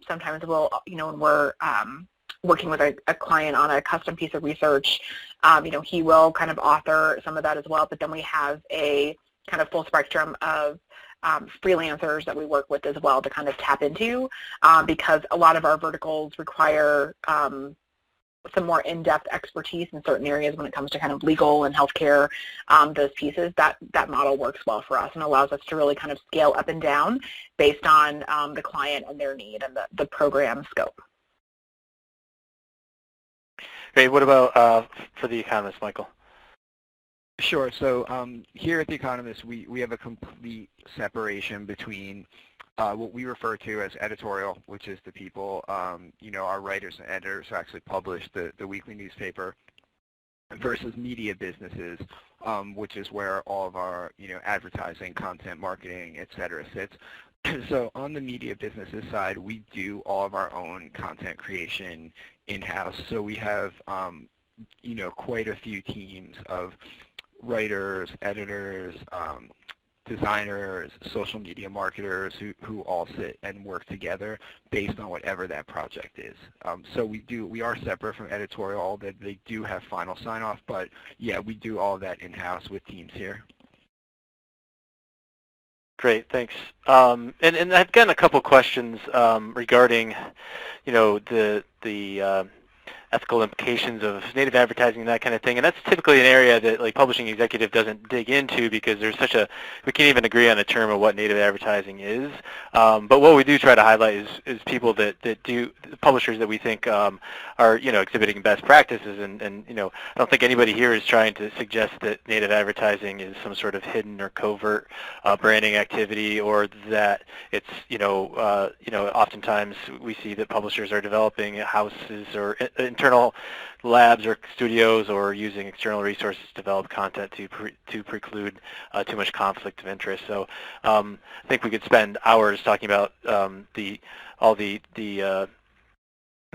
sometimes will, when we're working with a client on a custom piece of research, he will kind of author some of that as well, but then we have a kind of full spectrum of freelancers that we work with as well to kind of tap into, because a lot of our verticals require some more in-depth expertise in certain areas when it comes to kind of legal and healthcare, those pieces. That model works well for us and allows us to really kind of scale up and down based on the client and their need and the program scope. Great. What about for The Economist, Michael? Sure. So here at The Economist, we have a complete separation between what we refer to as editorial, which is the people, our writers and editors who actually publish the weekly newspaper, versus media businesses, which is where all of our, advertising, content, marketing, et cetera, sits. So on the media businesses side, we do all of our own content creation in-house. So we have, quite a few teams of writers, editors, designers, social media marketers who all sit and work together based on whatever that project is. So we are separate from editorial, although they do have final sign-off, but yeah, we do all that in-house with teams here. Great, thanks. And I've gotten a couple questions regarding, the ethical implications of native advertising and that kind of thing, and that's typically an area that like publishing executive doesn't dig into because there's we can't even agree on a term of what native advertising is. But what we do try to highlight is people that do, publishers that we think are exhibiting best practices, and I don't think anybody here is trying to suggest that native advertising is some sort of hidden or covert branding activity, or that it's oftentimes we see that publishers are developing houses or internal labs or studios or using external resources to develop content to preclude too much conflict of interest. So I think we could spend hours talking about all the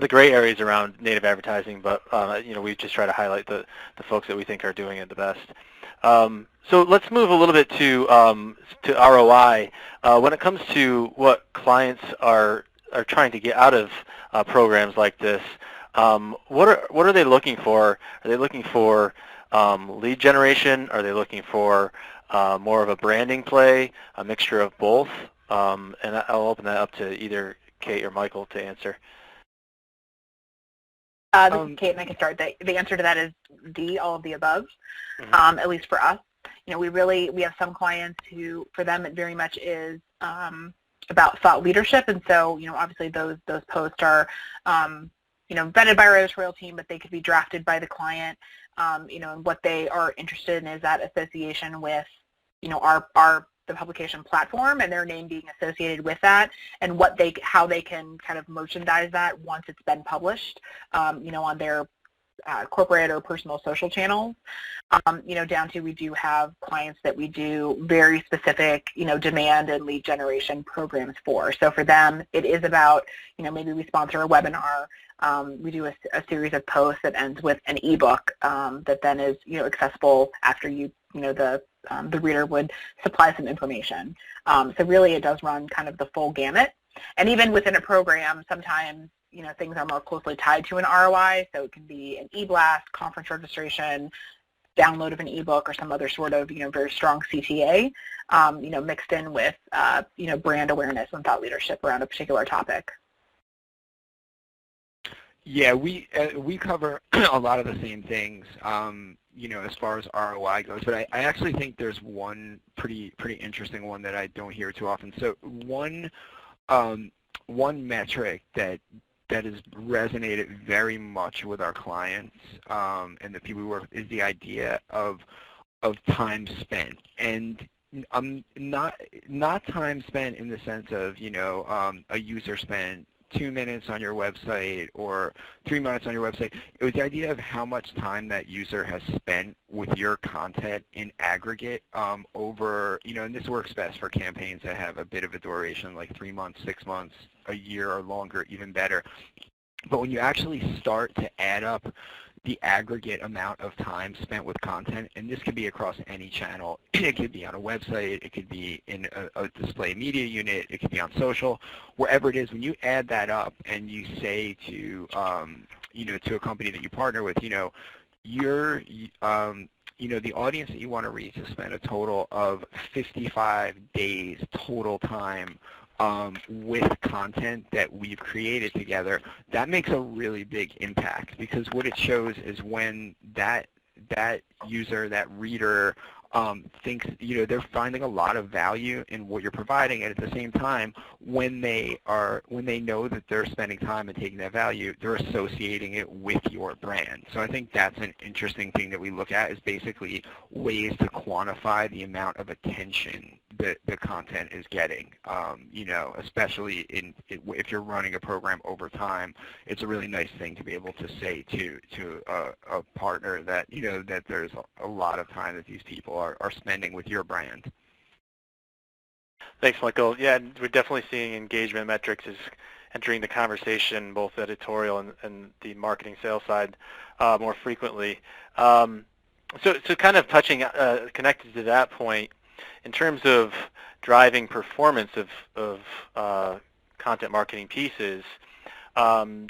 gray areas around native advertising, but we just try to highlight the folks that we think are doing it the best. So let's move a little bit to ROI. When it comes to what clients are trying to get out of programs like this, what are they looking for? Are they looking for lead generation? Are they looking for more of a branding play, a mixture of both? And I'll open that up to either Kate or Michael to answer. This is Kate, and I can start. The answer to that is D, all of the above. Mm-hmm. At least for us, we have some clients who, for them, it very much is about thought leadership, and so obviously those posts are vetted by our editorial team, but they could be drafted by the client, and what they are interested in is that association with, the publication platform and their name being associated with that, and how they can kind of merchandise that once it's been published, on their corporate or personal social channels, down to we do have clients that we do very specific, demand and lead generation programs for. So for them, it is about, maybe we sponsor a webinar, we do a series of posts that ends with an ebook that then is, accessible after the reader would supply some information. So really it does run kind of the full gamut. And even within a program, sometimes things are more closely tied to an ROI, so it can be an e-blast, conference registration, download of an ebook, or some other sort of, very strong CTA, mixed in with, brand awareness and thought leadership around a particular topic. Yeah, we cover a lot of the same things, as far as ROI goes, but I actually think there's one pretty interesting one that I don't hear too often. So one metric that has resonated very much with our clients and the people we work with is the idea of time spent, and not time spent in the sense of a user spent 2 minutes on your website or 3 minutes on your website. It was the idea of how much time that user has spent with your content in aggregate over, and this works best for campaigns that have a bit of a duration, like 3 months, 6 months, a year or longer, even better. But when you actually start to add up the aggregate amount of time spent with content, and this could be across any channel. It could be on a website, it could be in a display media unit, it could be on social, wherever it is. When you add that up and you say to, to a company that you partner with, the audience that you want to reach has spent a total of 55 days total time with content that we've created together. That makes a really big impact, because what it shows is when that user, that reader, thinks, they're finding a lot of value in what you're providing, and at the same time, when they know that they're spending time and taking that value, they're associating it with your brand. So I think that's an interesting thing that we look at, is basically ways to quantify the amount of attention that the content is getting. Especially if you're running a program over time, it's a really nice thing to be able to say to a partner that that there's a lot of time that these people are spending with your brand. Thanks, Michael. Yeah, we're definitely seeing engagement metrics is entering the conversation, both editorial and the marketing sales side, more frequently. So kind of touching, connected to that point, in terms of driving performance of content marketing pieces, do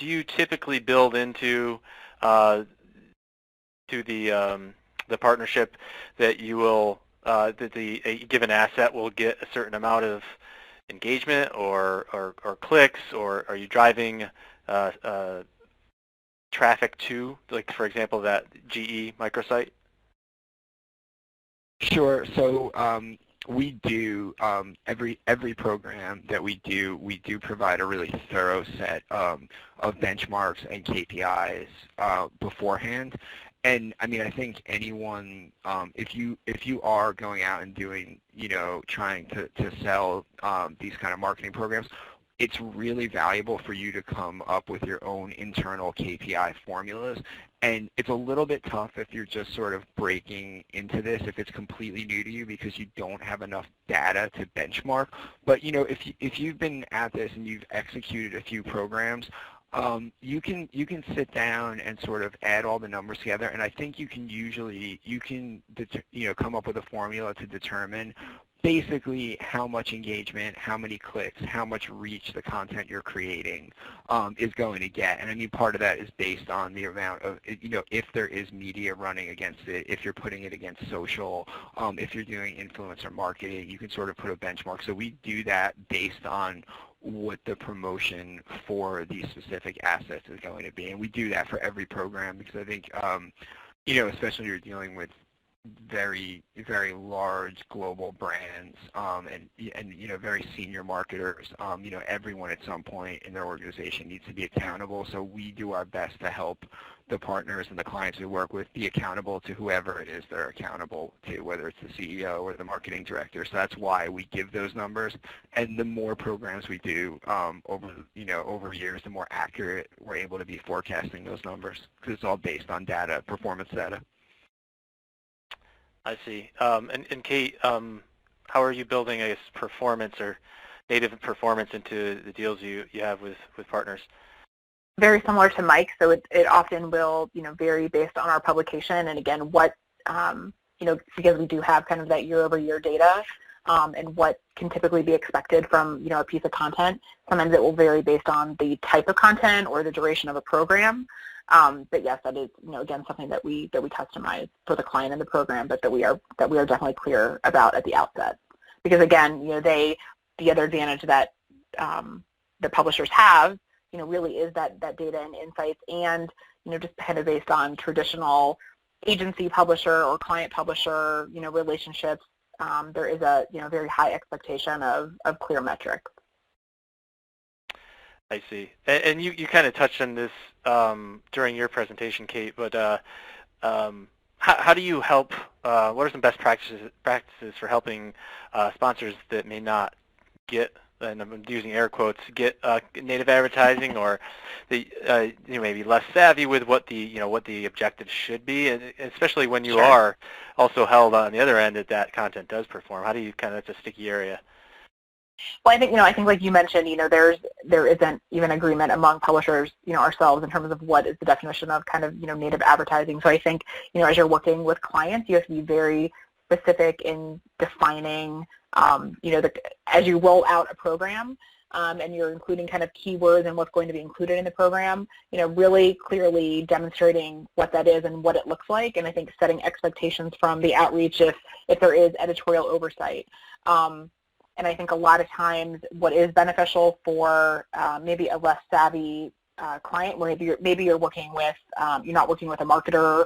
you typically build into to the partnership that you will that a given asset will get a certain amount of engagement or clicks, or are you driving traffic to, like, for example, that GE microsite? Sure. So we do every program that we do provide a really thorough set of benchmarks and KPIs beforehand. And I mean, I think anyone, if you are going out and doing, trying to sell these kind of marketing programs, it's really valuable for you to come up with your own internal KPI formulas. And it's a little bit tough if you're just sort of breaking into this, if it's completely new to you, because you don't have enough data to benchmark. But if you've been at this and you've executed a few programs, you can sit down and sort of add all the numbers together, and I think you can come up with a formula to determine basically how much engagement, how many clicks, how much reach the content you're creating is going to get. And I mean, part of that is based on the amount of, if there is media running against it, if you're putting it against social, if you're doing influencer marketing, you can sort of put a benchmark. So we do that based on what the promotion for these specific assets is going to be. And we do that for every program, because I think, especially when you're dealing with very, very large global brands and very senior marketers, everyone at some point in their organization needs to be accountable. So we do our best to help the partners and the clients we work with be accountable to whoever it is they're accountable to, whether it's the CEO or the marketing director. So that's why we give those numbers. And the more programs we do over years, the more accurate we're able to be forecasting those numbers, because it's all based on data, performance data. I see. And Kate, how are you building a performance or native performance into the deals you have with partners? Very similar to Mike, so it often will vary based on our publication, and again, what because we do have kind of that year-over-year data, and what can typically be expected from a piece of content. Sometimes it will vary based on the type of content or the duration of a program. But yes, that is again something that we customize for the client in the program, but that we are definitely clear about at the outset. Because again, the other advantage that the publishers have really is that data and insights, and just kind of based on traditional agency publisher or client publisher relationships, there is a very high expectation of clear metrics. I see. And you kind of touched on this during your presentation, Kate, but how do you help, what are some best practices for helping sponsors that may not get, and I'm using air quotes, get native advertising, or they maybe less savvy with what the objectives should be, and especially when you are also held on the other end that content does perform? How do you it's a sticky area? Well, I think like you mentioned, there isn't even agreement among publishers, ourselves, in terms of what is the definition of kind of native advertising. So I think as you're working with clients, you have to be very specific in defining, as you roll out a program, and you're including kind of keywords and what's going to be included in the program, really clearly demonstrating what that is and what it looks like, and I think setting expectations from the outreach if there is editorial oversight. And I think a lot of times what is beneficial for maybe a less savvy client, where maybe you're working with, you're not working with a marketer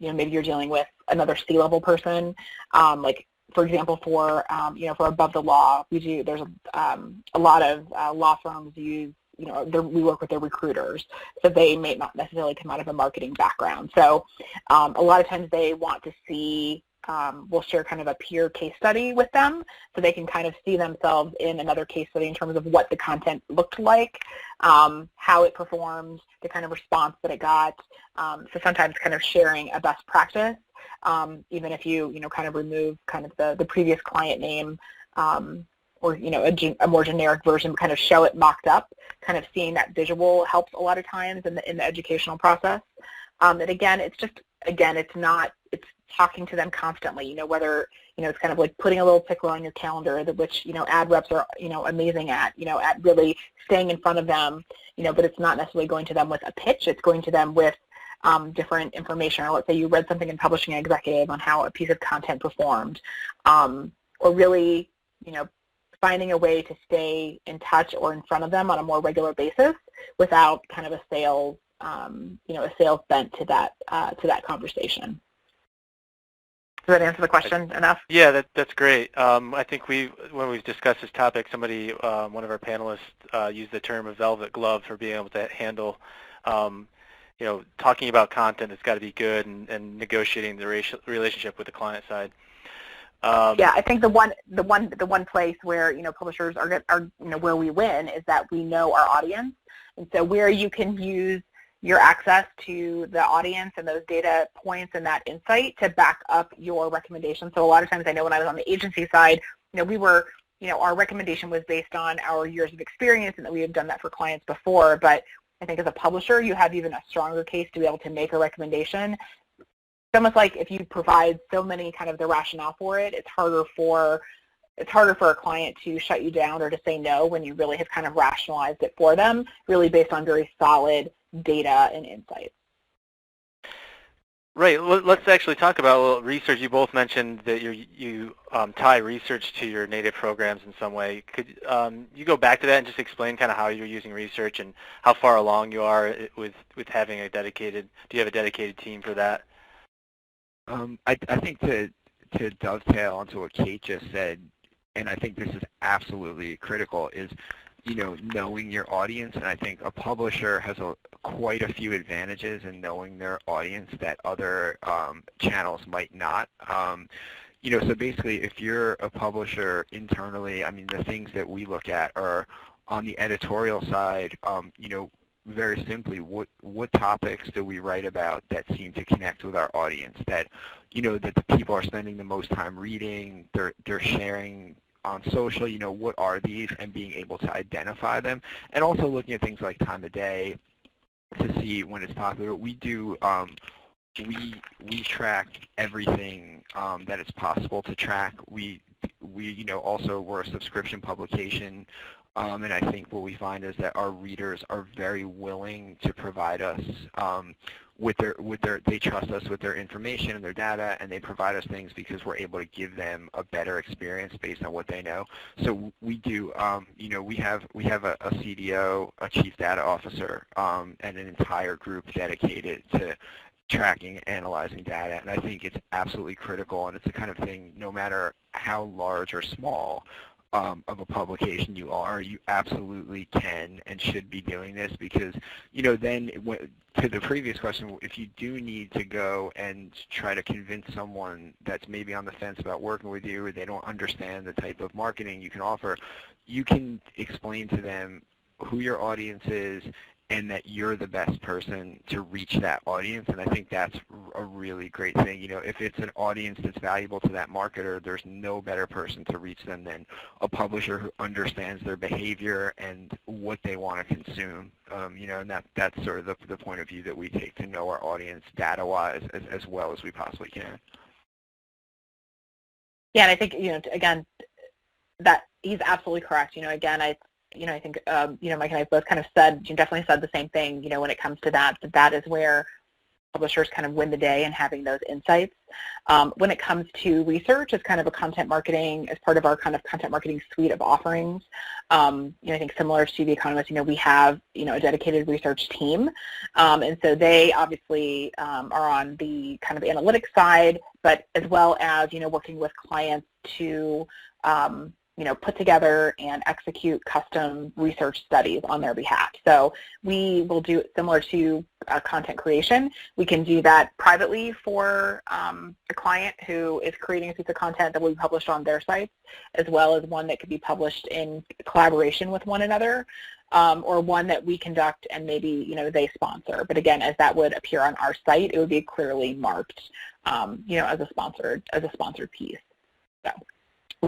maybe you're dealing with another C-level person, like, for example, for above the law, there's a lot of law firms use, we work with their recruiters, so they may not necessarily come out of a marketing background. So a lot of times they want to see, we'll share kind of a peer case study with them so they can kind of see themselves in another case study in terms of what the content looked like, how it performed, the kind of response that it got. So sometimes kind of sharing a best practice, even if you kind of remove kind of the previous client name, or a more generic version, kind of show it mocked up. Kind of seeing that visual helps a lot of times in the educational process. And again, it's talking to them constantly. Whether it's kind of like putting a little tickler on your calendar, which ad reps are amazing at really staying in front of them. But it's not necessarily going to them with a pitch. It's going to them with different information. Or let's say you read something in Publishing Executive on how a piece of content performed, or really finding a way to stay in touch or in front of them on a more regular basis without kind of a sales bent to that conversation. Does that answer the question enough? Yeah, that's great. I think when we've discussed this topic, somebody, one of our panelists, used the term of Elvet Glove for being able to handle, talking about content. It's got to be good, and negotiating the relationship with the client side. Yeah, I think the one place where publishers are where we win is that we know our audience, and so where you can use your access to the audience and those data points and that insight to back up your recommendation. So a lot of times, I know when I was on the agency side, we were, our recommendation was based on our years of experience and that we had done that for clients before. But I think as a publisher, you have even a stronger case to be able to make a recommendation. It's almost like if you provide so many kind of the rationale for it, it's harder for a client to shut you down or to say no when you really have kind of rationalized it for them, really based on very solid data and insights. Right. Let's actually talk about a little research. You both mentioned that you tie research to your native programs in some way. Could you go back to that and just explain kind of how you're using research and how far along you are with having do you have a dedicated team for that? I think to dovetail onto what Kate just said, and I think this is absolutely critical, is knowing your audience. And I think a publisher has quite a few advantages in knowing their audience that other channels might not. So basically, if you're a publisher internally, I mean, the things that we look at are on the editorial side. Very simply, what topics do we write about that seem to connect with our audience, that that the people are spending the most time reading, they're sharing on social, what are these, and being able to identify them, and also looking at things like time of day to see when it's popular. We do we track everything that it's possible to track. We also, we're a subscription publication. And I think what we find is that our readers are very willing to provide us they trust us with their information and their data, and they provide us things because we're able to give them a better experience based on what they know. So we do, we have a CDO, a chief data officer, and an entire group dedicated to tracking and analyzing data, and I think it's absolutely critical, and it's the kind of thing, no matter how large or small of a publication you are, you absolutely can and should be doing this, because then to the previous question, if you do need to go and try to convince someone that's maybe on the fence about working with you, or they don't understand the type of marketing you can offer, you can explain to them who your audience is and that you're the best person to reach that audience. And I think that's a really great thing. If it's an audience that's valuable to that marketer, there's no better person to reach them than a publisher who understands their behavior and what they want to consume. And that's sort of the point of view that we take, to know our audience data-wise as well as we possibly can. Yeah, and I think, again, that he's absolutely correct. Again, I think, Mike and I both kind of definitely said the same thing, when it comes to that is where publishers kind of win the day in having those insights. When it comes to research, as kind of a content marketing, as part of our kind of content marketing suite of offerings, I think similar to The Economist, we have, a dedicated research team. And so they obviously are on the kind of analytics side, but as well as, working with clients to, put together and execute custom research studies on their behalf. So we will do it similar to content creation. We can do that privately for a client who is creating a piece of content that will be published on their sites, as well as one that could be published in collaboration with one another, or one that we conduct and maybe, they sponsor. But again, as that would appear on our site, it would be clearly marked, as a sponsored piece. So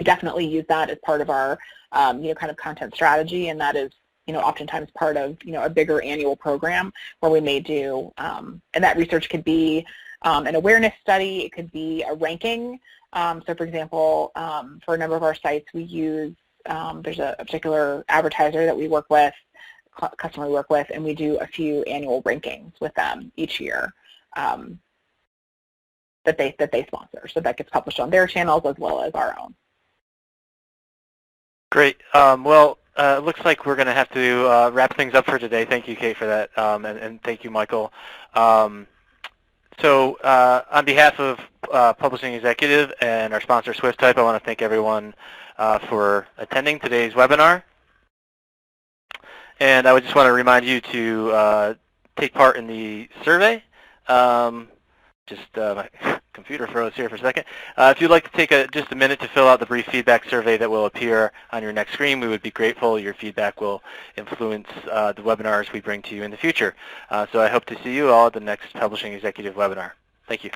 we definitely use that as part of our, kind of content strategy, and that is, oftentimes part of, a bigger annual program where we may do, and that research could be an awareness study, it could be a ranking. So for example, for a number of our sites, we use, there's a particular advertiser that we work with, customer we work with, and we do a few annual rankings with them each year. That they sponsor. So that gets published on their channels as well as our own. Great. Well, it looks like we're going to have to wrap things up for today. Thank you, Kate, for that, and thank you, Michael. So on behalf of Publishing Executive and our sponsor, Swiftype, I want to thank everyone for attending today's webinar. And I would just want to remind you to take part in the survey. My computer froze here for a second. If you'd like to take just a minute to fill out the brief feedback survey that will appear on your next screen, we would be grateful. Your feedback will influence the webinars we bring to you in the future. So I hope to see you all at the next Publishing Executive webinar. Thank you.